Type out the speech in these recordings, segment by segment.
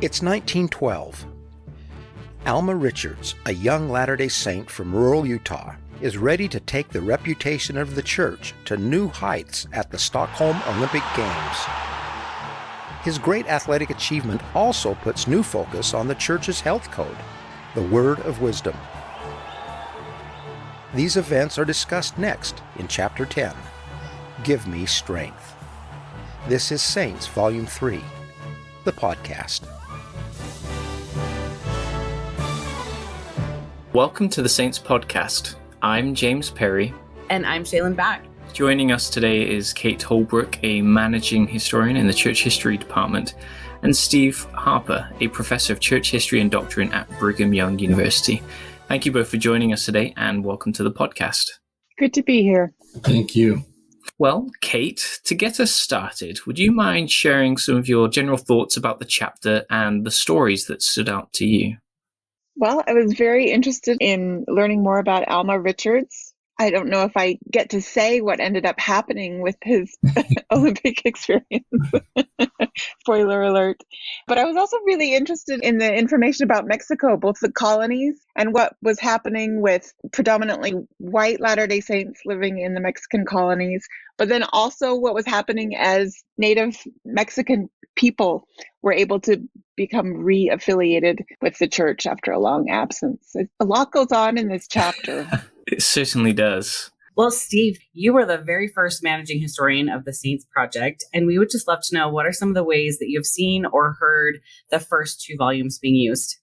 It's 1912. Alma Richards, a young Latter-day Saint from rural Utah, is ready to take the reputation of the church to new heights at the Stockholm Olympic Games. His great athletic achievement also puts new focus on the church's health code, the Word of Wisdom. These events are discussed next in Chapter 10, Give Me Strength. This is Saints Volume 3, the podcast. Welcome to the Saints Podcast. I'm James Perry. And I'm Shaylin Back. Joining us today is Kate Holbrook, a managing historian in the Church History Department, and Steve Harper, a professor of church history and doctrine at Brigham Young University. Thank you both for joining us today, and welcome to the podcast. Good to be here. Thank you. Well, Kate, to get us started, would you mind sharing some of your general thoughts about the chapter and the stories that stood out to you? Well, I was very interested in learning more about Alma Richards. I don't know if I get to say what ended up happening with his Olympic experience. Spoiler alert. But I was also really interested in the information about Mexico, both the colonies and what was happening with predominantly white Latter-day Saints living in the Mexican colonies, but then also what was happening as Native Mexican people were able to become re-affiliated with the church after a long absence. A lot goes on in this chapter. It certainly does. Well, Steve, you were the very first managing historian of the Saints Project, and we would just love to know what are some of the ways that you've seen or heard the first two volumes being used?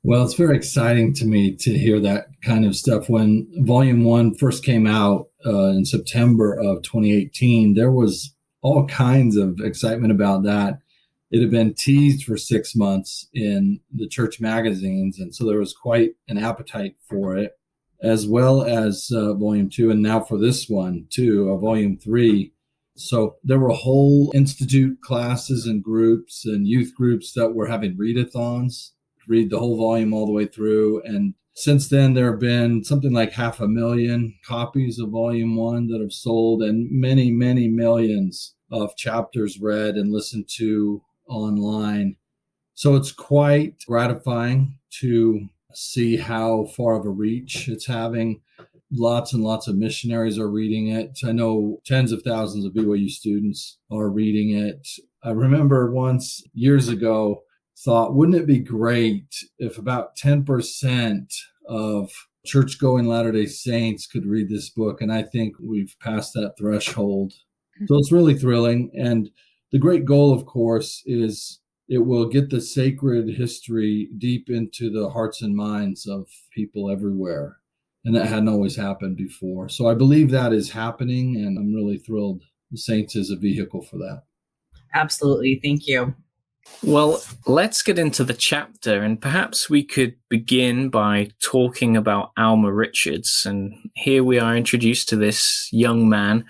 Well, it's very exciting to me to hear that kind of stuff. When Volume 1 first came out in September of 2018, there was all kinds of excitement about that. It had been teased for 6 months in the church magazines, and so there was quite an appetite for it, as well as Volume 2, and now for this one, too, Volume 3. So there were whole institute classes and groups and youth groups that were having readathons, read the whole volume all the way through. And since then, there have been something like 500,000 copies of Volume 1 that have sold, and many, many millions of chapters read and listened to online. So it's quite gratifying to see how far of a reach it's having. Lots and lots of missionaries are reading it. I know tens of thousands of BYU students are reading it. I remember once years ago thought, wouldn't it be great if about 10% of church-going Latter-day Saints could read this book? And I think we've passed that threshold. So it's really thrilling. And the great goal, of course, is it will get the sacred history deep into the hearts and minds of people everywhere. And that hadn't always happened before. So I believe that is happening, and I'm really thrilled the Saints is a vehicle for that. Absolutely. Thank you. Well, let's get into the chapter, and perhaps we could begin by talking about Alma Richards. And here we are introduced to this young man,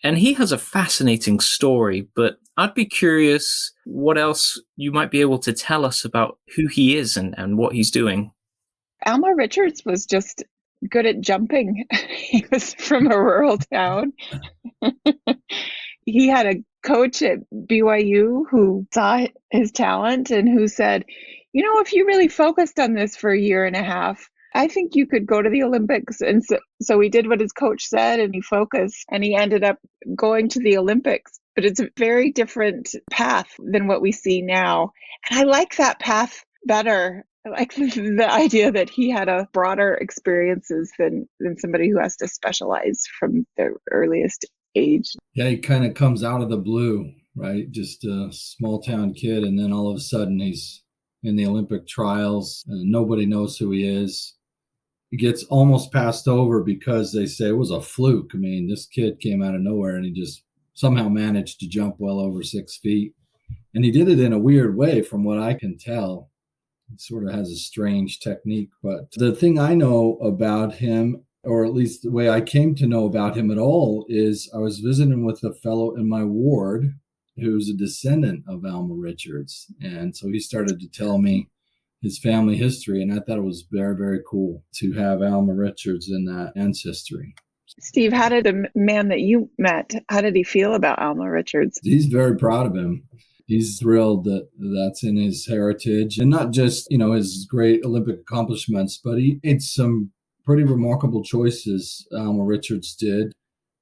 and he has a fascinating story, but I'd be curious what else you might be able to tell us about who he is and what he's doing. Alma Richards was just good at jumping. He was from a rural town. He had a coach at BYU who saw his talent and who said, you know, if you really focused on this for a year and a half, I think you could go to the Olympics. And so he did what his coach said, and he focused, and he ended up going to the Olympics. But it's a very different path than what we see now. And I like that path better. I like the idea that he had a broader experiences than somebody who has to specialize from their earliest age. Yeah, he kind of comes out of the blue, right? Just a small town kid. And then all of a sudden he's in the Olympic trials and nobody knows who he is. He gets almost passed over because they say it was a fluke. I mean, this kid came out of nowhere and he just somehow managed to jump well over 6 feet. And he did it in a weird way from what I can tell. He sort of has a strange technique. But the thing I know about him, or at least the way I came to know about him at all, is I was visiting with a fellow in my ward who's a descendant of Alma Richards. And so he started to tell me his family history. And I thought it was very, very cool to have Alma Richards in that ancestry. Steve, how did the man that you met, how did he feel about Alma Richards? He's very proud of him. He's thrilled that that's in his heritage, and not just, his great Olympic accomplishments, but he made some pretty remarkable choices. Alma Richards did.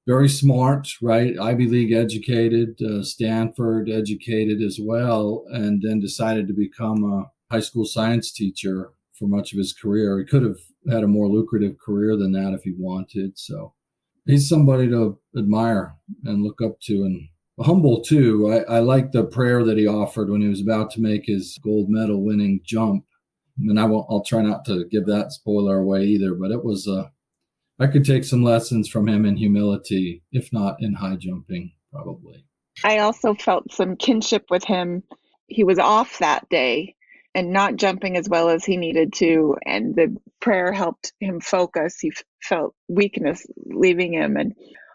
Very smart, right? Ivy League educated, Stanford educated as well, and then decided to become a high school science teacher for much of his career. He could have had a more lucrative career than that if he wanted. So he's somebody to admire and look up to, and humble too. I like the prayer that he offered when he was about to make his gold medal winning jump. And I'll try not to give that spoiler away either, but it was I could take some lessons from him in humility, if not in high jumping, probably. I also felt some kinship with him. He was off that day and not jumping as well as he needed to, and the prayer helped him focus. He felt weakness leaving him, and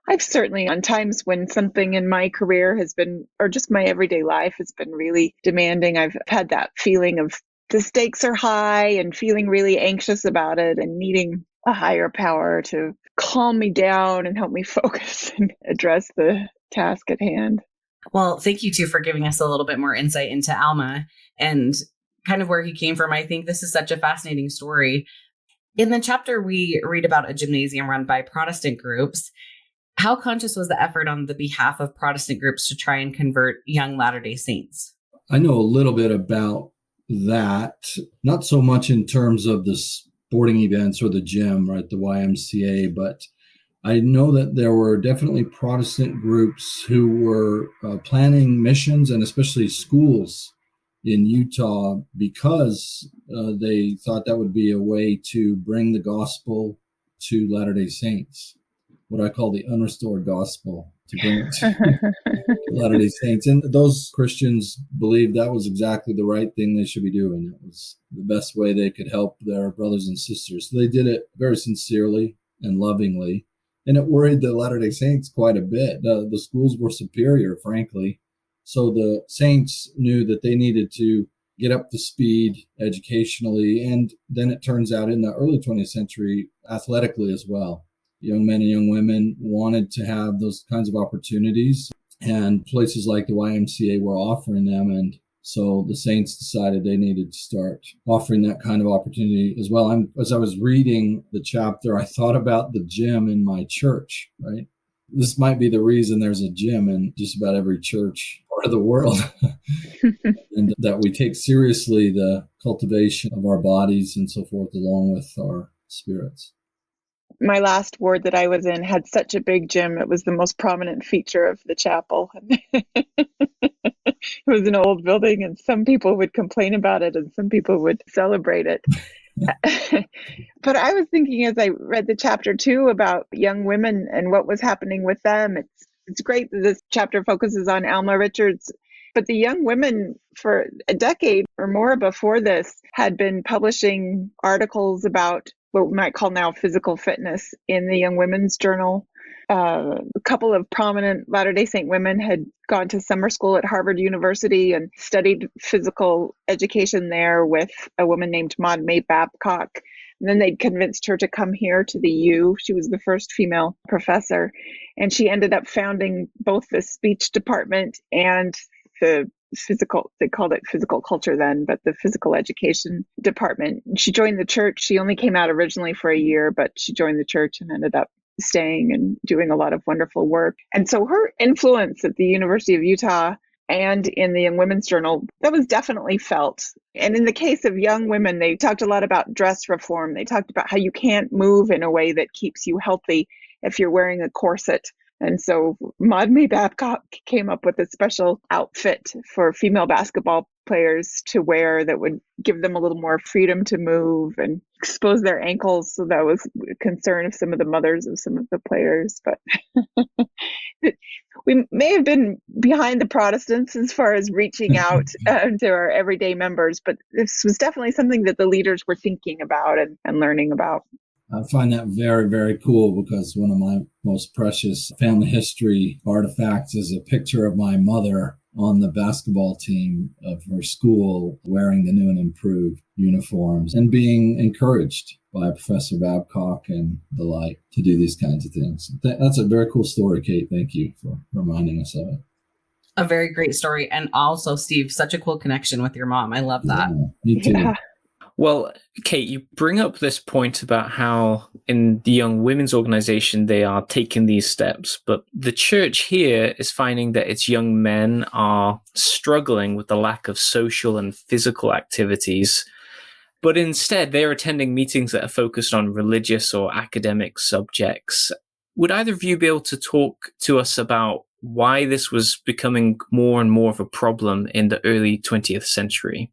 I've certainly, on times when something in my career has been, or just my everyday life has been really demanding, I've had that feeling of the stakes are high and feeling really anxious about it and needing a higher power to calm me down and help me focus and address the task at hand. Well, thank you too for giving us a little bit more insight into Alma and kind of where he came from. I think this is such a fascinating story. In the chapter, we read about a gymnasium run by Protestant groups. How conscious was the effort on the behalf of Protestant groups to try and convert young Latter-day Saints? I know a little bit about that, not so much in terms of the sporting events or the gym, right, the YMCA, but I know that there were definitely Protestant groups who were planning missions and especially schools in Utah because they thought that would be a way to bring the gospel to Latter-day Saints, what I call the unrestored gospel, to bring it to Latter-day Saints. And those Christians believed that was exactly the right thing they should be doing. It was the best way they could help their brothers and sisters. So they did it very sincerely and lovingly. And it worried the Latter-day Saints quite a bit. The schools were superior, frankly. So the Saints knew that they needed to get up to speed educationally. And then it turns out in the early 20th century, athletically as well. Young men and young women wanted to have those kinds of opportunities. And places like the YMCA were offering them. And so the Saints decided they needed to start offering that kind of opportunity as well. As I was reading the chapter, I thought about the gym in my church, right? This might be the reason there's a gym in just about every church part of the world. And that we take seriously the cultivation of our bodies and so forth, along with our spirits. My last ward that I was in had such a big gym. It was the most prominent feature of the chapel. It was an old building, and some people would complain about it and some people would celebrate it. But I was thinking as I read the chapter too about young women and what was happening with them. It's great that this chapter focuses on Alma Richards, but the young women for a decade or more before this had been publishing articles about what we might call now physical fitness in the Young Women's Journal. A couple of prominent Latter-day Saint women had gone to summer school at Harvard University and studied physical education there with a woman named Maud May Babcock. And then they'd convinced her to come here to the U. She was the first female professor. And she ended up founding both the speech department and the physical, they called it physical culture then, but the physical education department. She joined the church. She only came out originally for a year, but she joined the church and ended up staying and doing a lot of wonderful work. And so her influence at the University of Utah and in the Young Women's Journal, that was definitely felt. And in the case of young women, they talked a lot about dress reform. They talked about how you can't move in a way that keeps you healthy if you're wearing a corset. And so Maud May Babcock came up with a special outfit for female basketball players to wear that would give them a little more freedom to move and expose their ankles. So that was a concern of some of the mothers of some of the players. But we may have been behind the Protestants as far as reaching out to our everyday members, but this was definitely something that the leaders were thinking about and learning about. I find that very, very cool because one of my most precious family history artifacts is a picture of my mother on the basketball team of her school wearing the new and improved uniforms and being encouraged by Professor Babcock and the like to do these kinds of things. That's a very cool story, Kate. Thank you for reminding us of it. A very great story. And also, Steve, such a cool connection with your mom. I love that. Yeah, me too. Yeah. Well, Kate, you bring up this point about how in the Young Women's Organization they are taking these steps, but the church here is finding that its young men are struggling with the lack of social and physical activities. But instead, they're attending meetings that are focused on religious or academic subjects. Would either of you be able to talk to us about why this was becoming more and more of a problem in the early 20th century?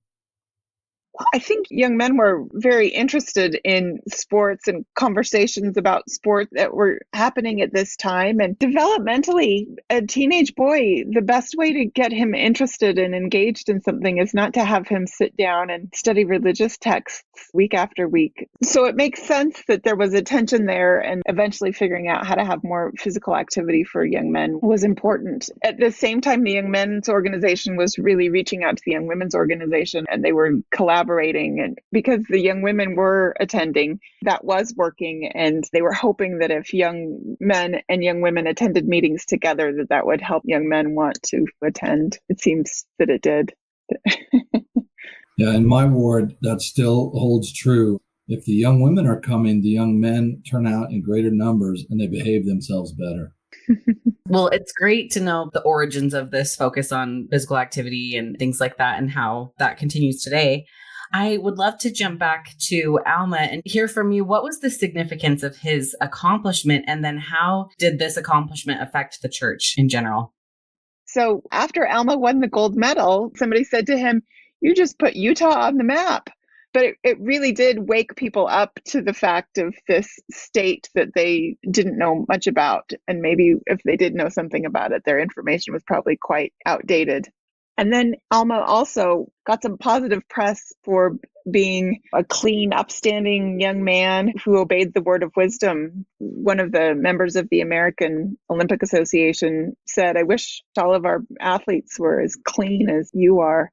I think young men were very interested in sports and conversations about sport that were happening at this time. And developmentally, a teenage boy, the best way to get him interested and engaged in something is not to have him sit down and study religious texts week after week. So it makes sense that there was a tension there, and eventually figuring out how to have more physical activity for young men was important. At the same time, the Young Men's Organization was really reaching out to the Young Women's Organization, and they were collaborating. And because the young women were attending, that was working. And they were hoping that if young men and young women attended meetings together, that would help young men want to attend. It seems that it did. Yeah, in my ward, that still holds true. If the young women are coming, the young men turn out in greater numbers and they behave themselves better. Well, it's great to know the origins of this focus on physical activity and things like that and how that continues today. I would love to jump back to Alma and hear from you. What was the significance of his accomplishment? And then how did this accomplishment affect the church in general? So after Alma won the gold medal, somebody said to him, "You just put Utah on the map." But it really did wake people up to the fact of this state that they didn't know much about. And maybe if they did know something about it, their information was probably quite outdated. And then Alma also got some positive press for being a clean, upstanding young man who obeyed the word of wisdom. One of the members of the American Olympic Association said, "I wish all of our athletes were as clean as you are."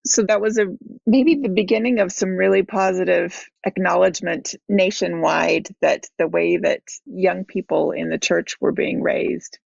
So that was maybe the beginning of some really positive acknowledgement nationwide that the way that young people in the church were being raised.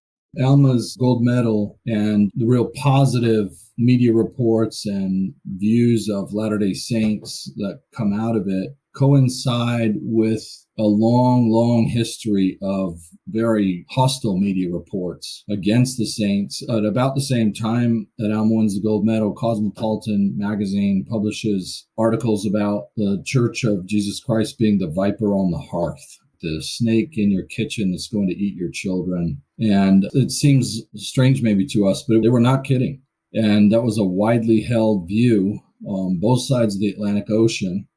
Alma's gold medal and the real positive media reports and views of Latter-day Saints that come out of it coincide with a long, long history of very hostile media reports against the Saints. At about the same time that Alma wins the gold medal, Cosmopolitan magazine publishes articles about the Church of Jesus Christ being the viper on the hearth, the snake in your kitchen that's going to eat your children. And it seems strange maybe to us, but they were not kidding. And that was a widely held view on both sides of the Atlantic Ocean.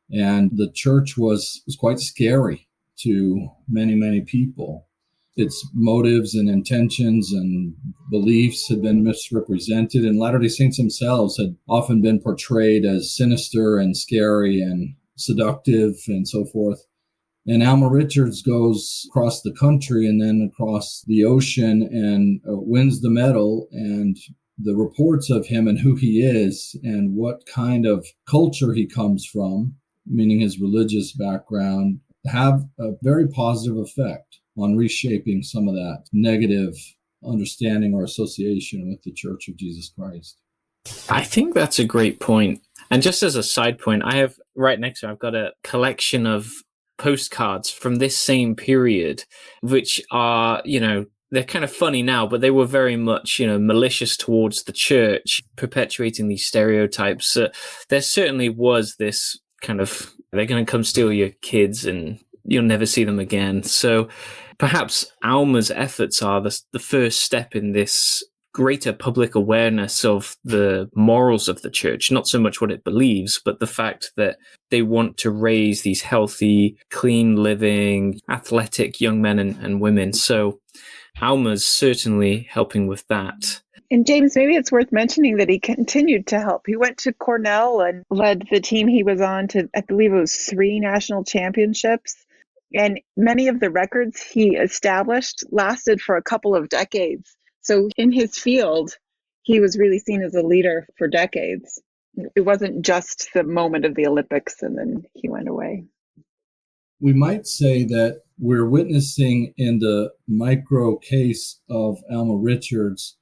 And the church was quite scary to many, many people. Its motives and intentions and beliefs had been misrepresented, and Latter-day Saints themselves had often been portrayed as sinister and scary and seductive and so forth. And Alma Richards goes across the country and then across the ocean and wins the medal. And the reports of him and who he is and what kind of culture he comes from, meaning his religious background, have a very positive effect on reshaping some of that negative understanding or association with the Church of Jesus Christ. I think that's a great point. And just as a side point, I have right next to me, I've got a collection of postcards from this same period, which are, they're kind of funny now, but they were very much, malicious towards the church, perpetuating these stereotypes. There certainly was this kind of, they're going to come steal your kids and you'll never see them again. So perhaps Alma's efforts are the first step in this greater public awareness of the morals of the church, not so much what it believes, but the fact that they want to raise these healthy, clean living, athletic young men and women. So Alma's certainly helping with that. And James, maybe it's worth mentioning that he continued to help. He went to Cornell and led the team he was on to, I believe it was 3 national championships. And many of the records he established lasted for a couple of decades. So in his field, he was really seen as a leader for decades. It wasn't just the moment of the Olympics and then he went away. We might say that we're witnessing in the micro case of Alma Richards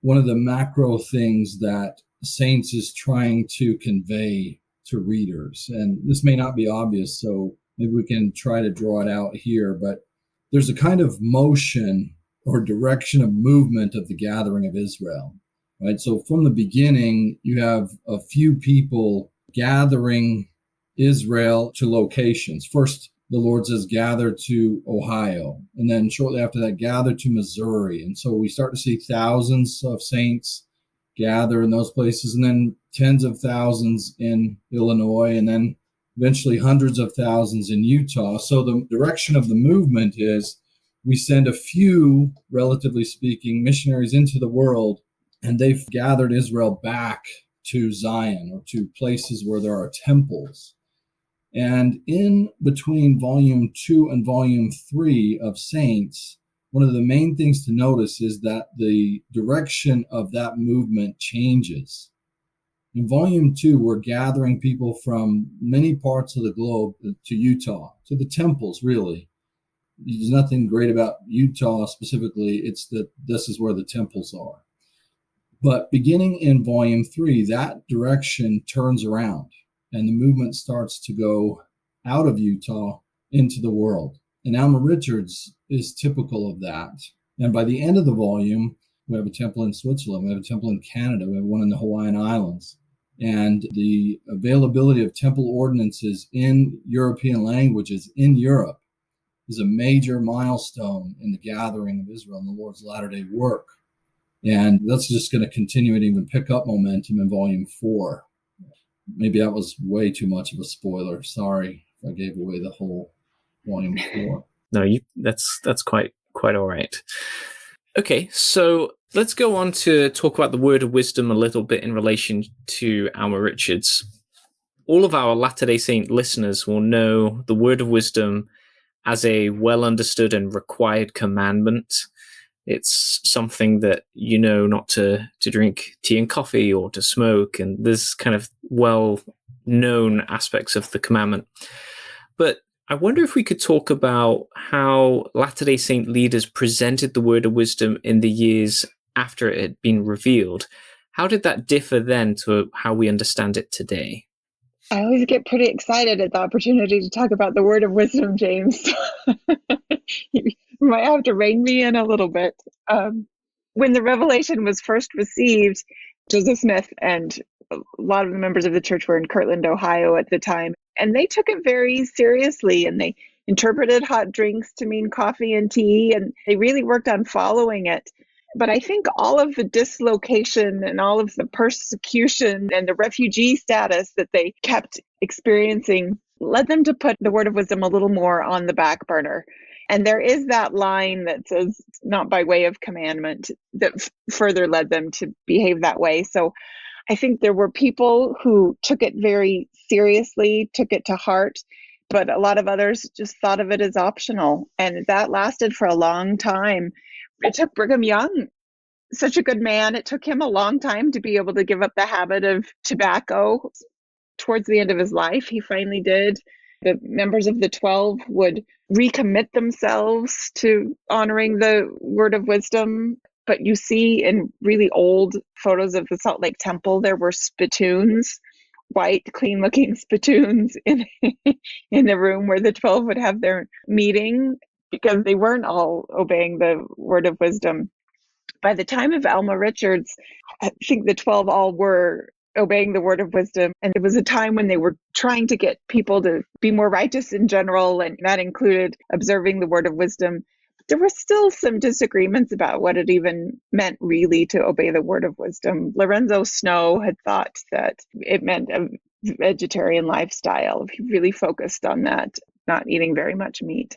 one of the macro things that Saints is trying to convey to readers. And this may not be obvious, so maybe we can try to draw it out here, but there's a kind of motion or direction of movement of the gathering of Israel, right? So from the beginning, you have a few people gathering Israel to locations. First, the Lord says, gather to Ohio. And then shortly after that, gather to Missouri. And so we start to see thousands of saints gather in those places, and then tens of thousands in Illinois, and then eventually hundreds of thousands in Utah. So the direction of the movement is we send a few, relatively speaking, missionaries into the world, and they've gathered Israel back to Zion or to places where there are temples. And in between volume 2 and volume 3 of Saints, one of the main things to notice is that the direction of that movement changes. In volume 2, we're gathering people from many parts of the globe to Utah, to the temples, really. There's nothing great about Utah specifically. It's that this is where the temples are. But beginning in volume 3, that direction turns around, and the movement starts to go out of Utah into the world. And Alma Richards is typical of that. And by the end of the volume, we have a temple in Switzerland, we have a temple in Canada, we have one in the Hawaiian Islands. And the availability of temple ordinances in European languages in Europe is a major milestone in the gathering of Israel in the Lord's latter-day work. And that's just going to continue and even pick up momentum in volume 4. Maybe that was way too much of a spoiler. Sorry if I gave away the whole volume 4. No, that's quite all right. Okay, so let's go on to talk about the word of wisdom a little bit in relation to Alma Richards. All of our Latter-day Saint listeners will know the word of wisdom as a well understood and required commandment. It's something that you know not to drink tea and coffee or to smoke, and there's kind of well-known aspects of the commandment. But I wonder if we could talk about how Latter-day Saint leaders presented the word of wisdom in the years after it had been revealed. How did that differ then to how we understand it today? I always get pretty excited at the opportunity to talk about the word of wisdom, James. You might have to rein me in a little bit. When the revelation was first received, Joseph Smith and a lot of the members of the church were in Kirtland, Ohio at the time, and they took it very seriously, and they interpreted hot drinks to mean coffee and tea, and they really worked on following it. But I think all of the dislocation and all of the persecution and the refugee status that they kept experiencing led them to put the word of wisdom a little more on the back burner. And there is that line that says, not by way of commandment, that further led them to behave that way. So I think there were people who took it very seriously, took it to heart, but a lot of others just thought of it as optional. And that lasted for a long time. It took Brigham Young, such a good man, it took him a long time to be able to give up the habit of tobacco. Towards the end of his life, he finally did. The members of the 12 would recommit themselves to honoring the word of wisdom. But you see in really old photos of the Salt Lake Temple, there were spittoons, white, clean-looking spittoons in the room where the 12 would have their meeting, because they weren't all obeying the word of wisdom. By the time of Alma Richards, I think the 12 all were obeying the word of wisdom. And it was a time when they were trying to get people to be more righteous in general, and that included observing the word of wisdom. There were still some disagreements about what it even meant really to obey the word of wisdom. Lorenzo Snow had thought that it meant a vegetarian lifestyle. He really focused on that, not eating very much meat.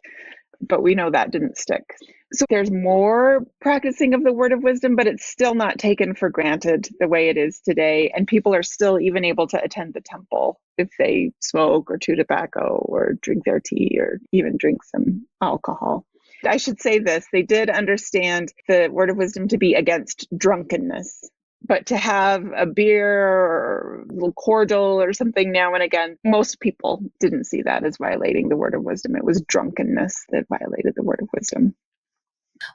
But we know that didn't stick. So there's more practicing of the word of wisdom, but it's still not taken for granted the way it is today. And people are still even able to attend the temple if they smoke or chew tobacco or drink their tea or even drink some alcohol. I should say this, they did understand the word of wisdom to be against drunkenness. But to have a beer or a little cordial or something now and again, most people didn't see that as violating the word of wisdom. It was drunkenness that violated the word of wisdom.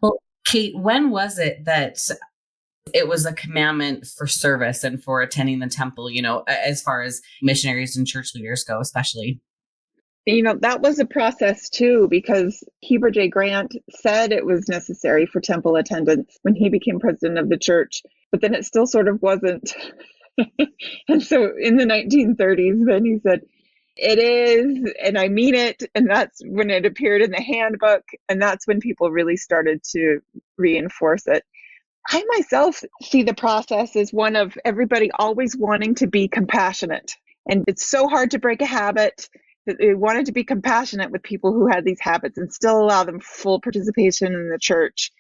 Well, Kate, when was it that it was a commandment for service and for attending the temple, as far as missionaries and church leaders go, especially. That was a process too, because Heber J. Grant said it was necessary for temple attendance when he became president of the church, but then it still sort of wasn't. And so in the 1930s, then he said, it is, and I mean it. And that's when it appeared in the handbook. And that's when people really started to reinforce it. I myself see the process as one of everybody always wanting to be compassionate. And it's so hard to break a habit that they wanted to be compassionate with people who had these habits and still allow them full participation in the church.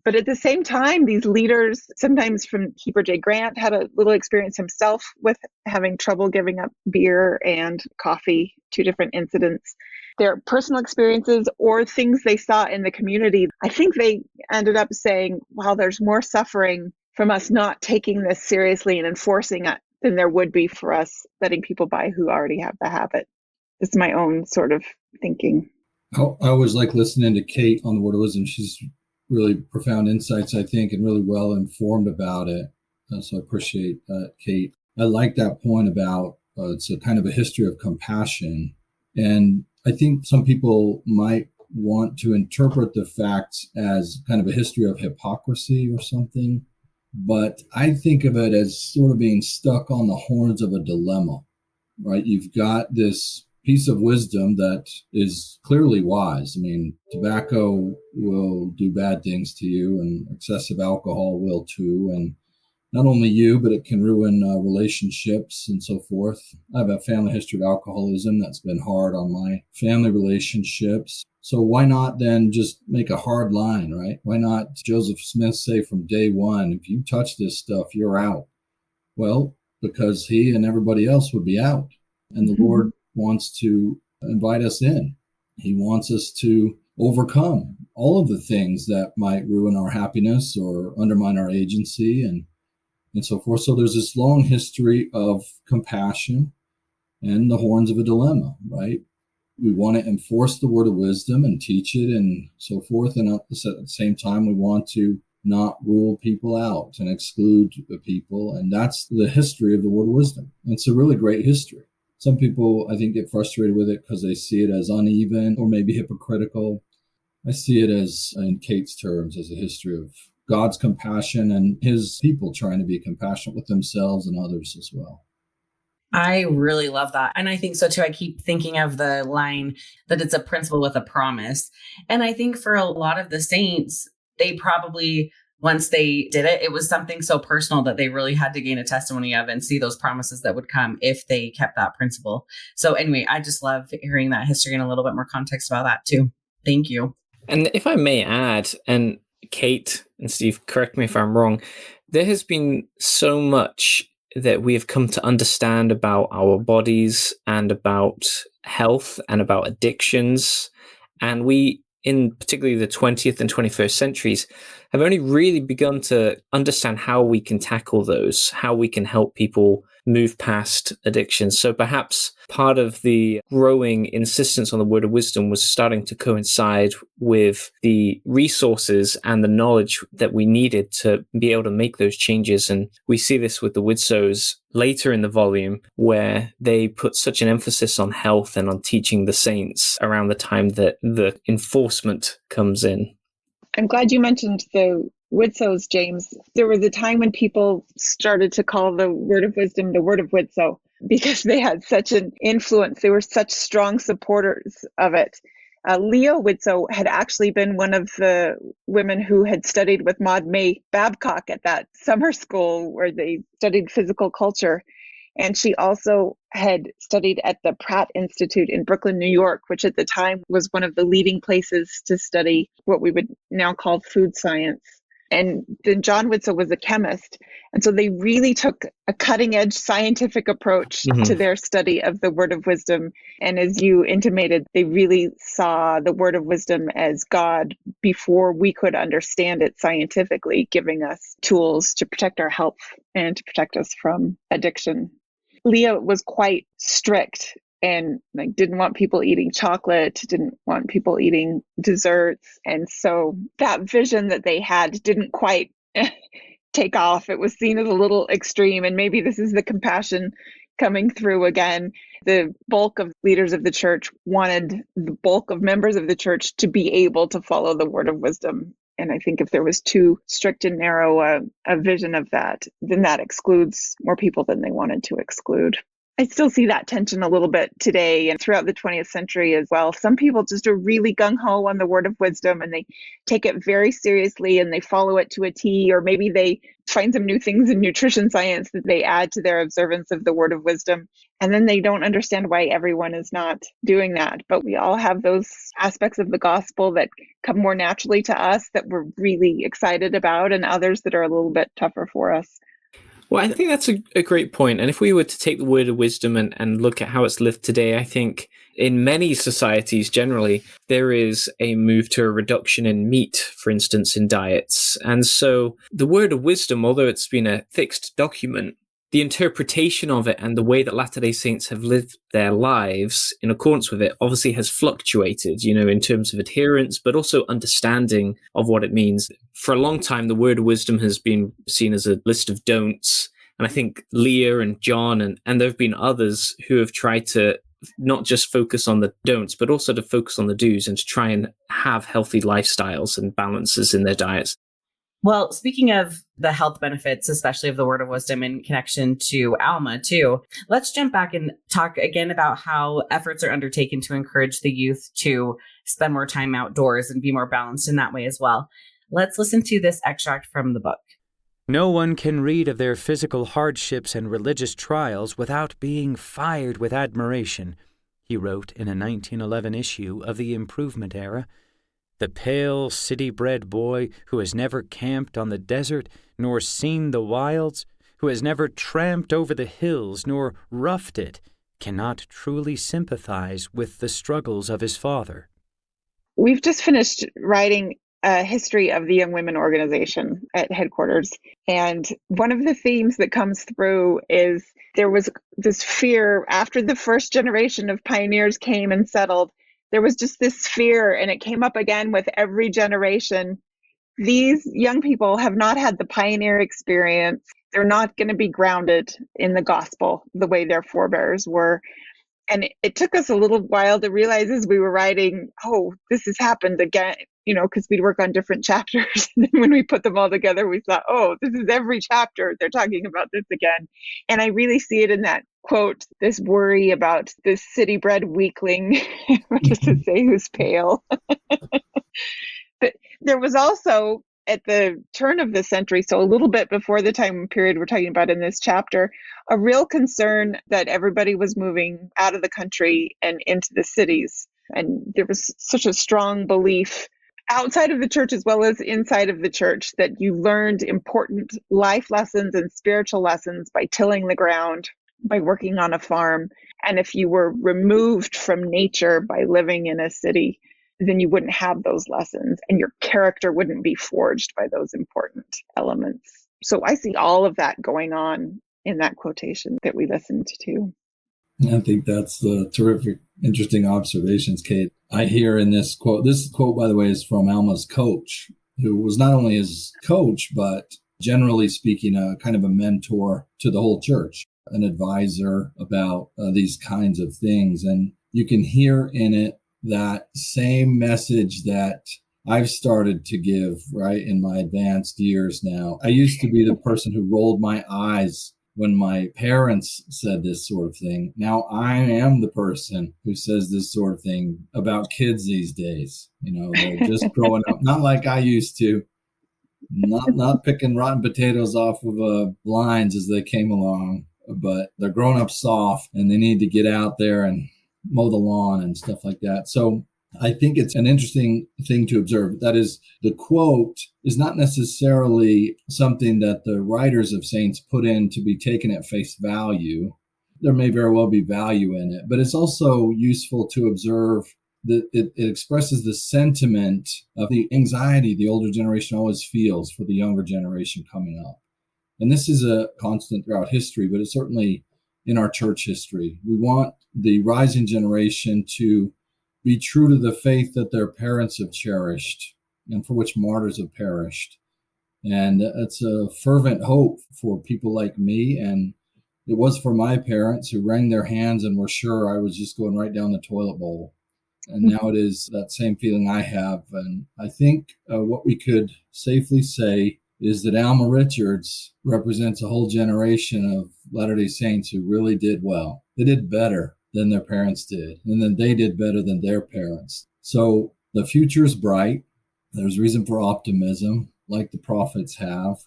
But at the same time, these leaders, sometimes from Heber J. Grant, had a little experience himself with having trouble giving up beer and coffee, two different incidents. Their personal experiences or things they saw in the community, I think they ended up saying, wow, there's more suffering from us not taking this seriously and enforcing it than there would be for us letting people by who already have the habit. It's my own sort of thinking. I always like listening to Kate on the Word of Wisdom. She's really profound insights, I think, and really well informed about it. So I appreciate Kate. I like that point about it's a kind of a history of compassion. And I think some people might want to interpret the facts as kind of a history of hypocrisy or something. But I think of it as sort of being stuck on the horns of a dilemma, right? You've got this piece of wisdom that is clearly wise. I mean, tobacco will do bad things to you, and excessive alcohol will too. And not only you, but it can ruin relationships and so forth. I have a family history of alcoholism that's been hard on my family relationships. So why not then just make a hard line, right? Why not Joseph Smith say from day one, if you touch this stuff, you're out? Well, because he and everybody else would be out. And the Lord wants to invite us in. He wants us to overcome all of the things that might ruin our happiness or undermine our agency and so forth. So there's this long history of compassion and the horns of a dilemma, right? We want to enforce the word of wisdom and teach it and so forth. And at the same time, we want to not rule people out and exclude the people. And that's the history of the word of wisdom. And it's a really great history. Some people, I think, get frustrated with it because they see it as uneven or maybe hypocritical. I see it as, in Kate's terms, as a history of God's compassion and his people trying to be compassionate with themselves and others as well. I really love that. And I think so too. I keep thinking of the line that it's a principle with a promise. And I think for a lot of the saints, they probably, once they did it, it was something so personal that they really had to gain a testimony of and see those promises that would come if they kept that principle. So anyway, I just love hearing that history and a little bit more context about that too. Thank you. And if I may add, and Kate and Steve, correct me if I'm wrong, there has been so much that we have come to understand about our bodies and about health and about addictions. And we, in particularly the 20th and 21st centuries, have only really begun to understand how we can tackle those, how we can help people move past addictions. So perhaps part of the growing insistence on the word of wisdom was starting to coincide with the resources and the knowledge that we needed to be able to make those changes. And we see this with the Widsows later in the volume, where they put such an emphasis on health and on teaching the saints around the time that the enforcement comes in. I'm glad you mentioned the Widsows, James. There was a time when people started to call the word of wisdom the word of Widsow because they had such an influence. They were such strong supporters of it. Leo Widsow had actually been one of the women who had studied with Maud May Babcock at that summer school where they studied physical culture. And she also had studied at the Pratt Institute in Brooklyn, New York, which at the time was one of the leading places to study what we would now call food science. And then John Widsow was a chemist. And so they really took a cutting edge scientific approach to their study of the word of wisdom. And as you intimated, they really saw the word of wisdom as God before we could understand it scientifically, giving us tools to protect our health and to protect us from addiction. Leah was quite strict and didn't want people eating chocolate, didn't want people eating desserts. And so that vision that they had didn't quite take off. It was seen as a little extreme, and maybe this is the compassion coming through again. The bulk of leaders of the church wanted the bulk of members of the church to be able to follow the word of wisdom. And I think if there was too strict and narrow a vision of that, then that excludes more people than they wanted to exclude. I still see that tension a little bit today and throughout the 20th century as well. Some people just are really gung-ho on the word of wisdom, and they take it very seriously and they follow it to a T, or maybe they find some new things in nutrition science that they add to their observance of the word of wisdom. And then they don't understand why everyone is not doing that. But we all have those aspects of the gospel that come more naturally to us that we're really excited about, and others that are a little bit tougher for us. Well, I think that's a great point. And if we were to take the word of wisdom and look at how it's lived today, I think in many societies generally, there is a move to a reduction in meat, for instance, in diets. And so the word of wisdom, although it's been a fixed document, the interpretation of it and the way that Latter-day Saints have lived their lives in accordance with it obviously has fluctuated, in terms of adherence, but also understanding of what it means. For a long time, the word of wisdom has been seen as a list of don'ts. And I think Leah and John and there have been others who have tried to not just focus on the don'ts, but also to focus on the do's and to try and have healthy lifestyles and balances in their diets. Well, speaking of the health benefits, especially of the word of wisdom in connection to Alma too, let's jump back and talk again about how efforts are undertaken to encourage the youth to spend more time outdoors and be more balanced in that way as well. Let's listen to this extract from the book. No one can read of their physical hardships and religious trials without being fired with admiration, he wrote in a 1911 issue of the Improvement Era. The pale, city-bred boy who has never camped on the desert nor seen the wilds, who has never tramped over the hills nor roughed it, cannot truly sympathize with the struggles of his father. We've just finished writing a history of the Young Women organization at headquarters. And one of the themes that comes through is there was this fear after the first generation of pioneers came and settled. There was just this fear, and it came up again with every generation. These young people have not had the pioneer experience. They're not going to be grounded in the gospel the way their forebears were. And it took us a little while to realize as we were writing, oh, this has happened again, because we'd work on different chapters. And then when we put them all together, we thought, oh, this is every chapter. They're talking about this again. And I really see it in that quote, this worry about this city-bred weakling, just to say who's pale. But there was also, at the turn of the century, so a little bit before the time period we're talking about in this chapter, a real concern that everybody was moving out of the country and into the cities. And there was such a strong belief outside of the church as well as inside of the church that you learned important life lessons and spiritual lessons by tilling the ground, by working on a farm. And if you were removed from nature by living in a city, then you wouldn't have those lessons and your character wouldn't be forged by those important elements. So I see all of that going on in that quotation that we listened to. I think that's the terrific, interesting observations, Kate. I hear in this quote, by the way, is from Alma's coach, who was not only his coach, but generally speaking, a kind of a mentor to the whole church, an advisor about these kinds of things. And you can hear in it that same message that I've started to give, right, in my advanced years now. I used to be the person who rolled my eyes when my parents said this sort of thing. Now I am the person who says this sort of thing about kids these days. They're just growing up, not like I used to, not picking rotten potatoes off of lines as they came along, but they're growing up soft and they need to get out there and mow the lawn and stuff like that. So I think it's an interesting thing to observe. That is, the quote is not necessarily something that the writers of Saints put in to be taken at face value. There may very well be value in it, but it's also useful to observe that it expresses the sentiment of the anxiety the older generation always feels for the younger generation coming up. And this is a constant throughout history, but it's certainly in our church history. We want the rising generation to be true to the faith that their parents have cherished and for which martyrs have perished. And it's a fervent hope for people like me. And it was for my parents who wrung their hands and were sure I was just going right down the toilet bowl. And now it is that same feeling I have. And I think what we could safely say is that Alma Richards represents a whole generation of Latter-day Saints who really did well. They did better than their parents did, and then they did better than their parents. So the future is bright. There's reason for optimism, like the prophets have.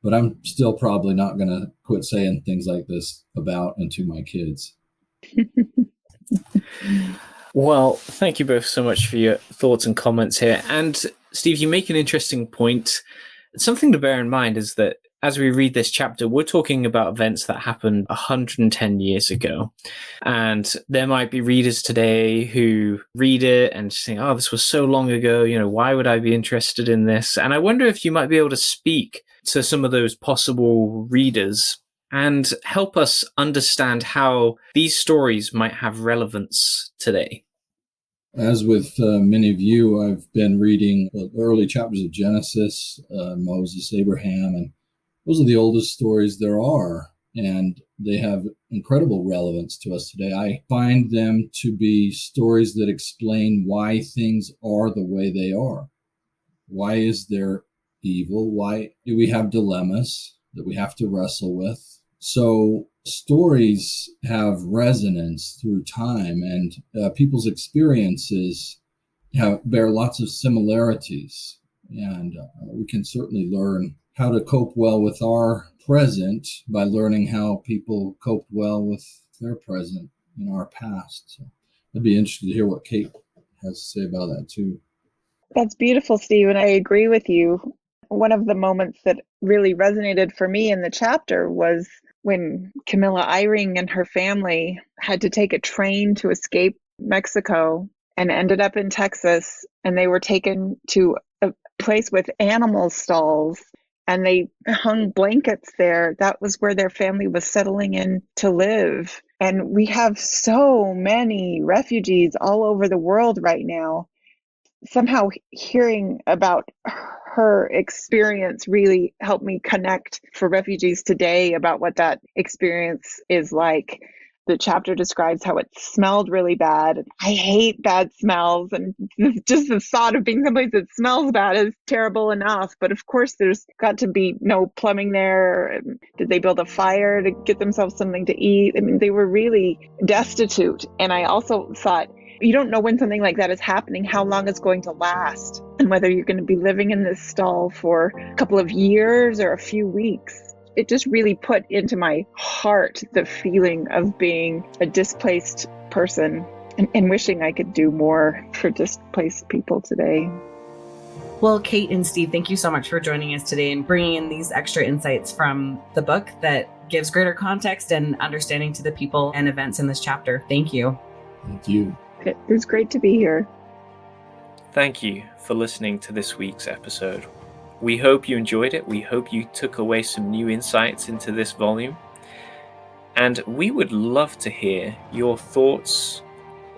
But I'm still probably not going to quit saying things like this about and to my kids. Well, thank you both so much for your thoughts and comments here. And Steve, you make an interesting point. Something to bear in mind is that as we read this chapter, we're talking about events that happened 110 years ago. And there might be readers today who read it and think, oh, this was so long ago. Why would I be interested in this? And I wonder if you might be able to speak to some of those possible readers and help us understand how these stories might have relevance today. As with many of you, I've been reading the early chapters of Genesis, Moses, Abraham, and those are the oldest stories there are, and they have incredible relevance to us today. I find them to be stories that explain why things are the way they are. Why is there evil? Why do we have dilemmas that we have to wrestle with? So stories have resonance through time, and people's experiences bear lots of similarities. And we can certainly learn how to cope well with our present by learning how people coped well with their present in our past. So I'd be interested to hear what Kate has to say about that too. That's beautiful, Steve, and I agree with you. One of the moments that really resonated for me in the chapter was when Camilla Eyring and her family had to take a train to escape Mexico and ended up in Texas, and they were taken to a place with animal stalls, and they hung blankets there. That was where their family was settling in to live. And we have so many refugees all over the world right now. Somehow hearing about her experience really helped me connect for refugees today about what that experience is like. The chapter describes how it smelled really bad. I hate bad smells, and just the thought of being someplace that smells bad is terrible enough. But of course, there's got to be no plumbing there. Did they build a fire to get themselves something to eat? I mean, they were really destitute. And I also thought, you don't know when something like that is happening, how long it's going to last, and whether you're going to be living in this stall for a couple of years or a few weeks. It just really put into my heart the feeling of being a displaced person and wishing I could do more for displaced people today. Well, Kate and Steve, thank you so much for joining us today and bringing in these extra insights from the book that gives greater context and understanding to the people and events in this chapter. Thank you. Thank you. It was great to be here. Thank you for listening to this week's episode. We hope you enjoyed it. We hope you took away some new insights into this volume. And we would love to hear your thoughts,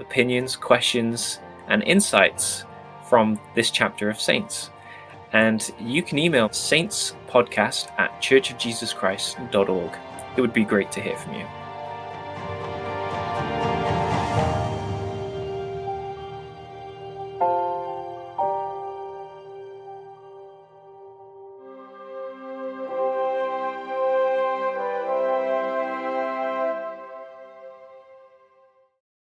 opinions, questions, and insights from this chapter of Saints. And you can email saintspodcast@churchofjesuschrist.org. It would be great to hear from you.